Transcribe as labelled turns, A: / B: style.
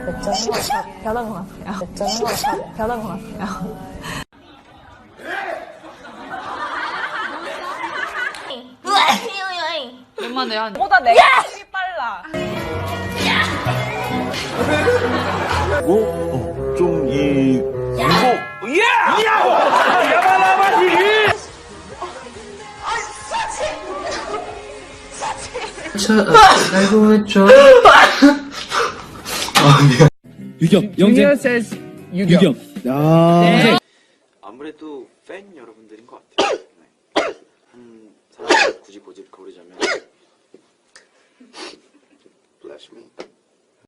A: 몇점은 변한 것 같아요. 몇점은 변한 것 같아요.
B: 웬만해 한.
A: 보다 내가 힘이 빨라.
C: 종이
D: 알고 있죠.
E: 유경, 영재. 유경. 야.
F: 아무래도 팬 여러분들인 것 같아요. 네. 한 사람을 굳이 고르자면 Bless me.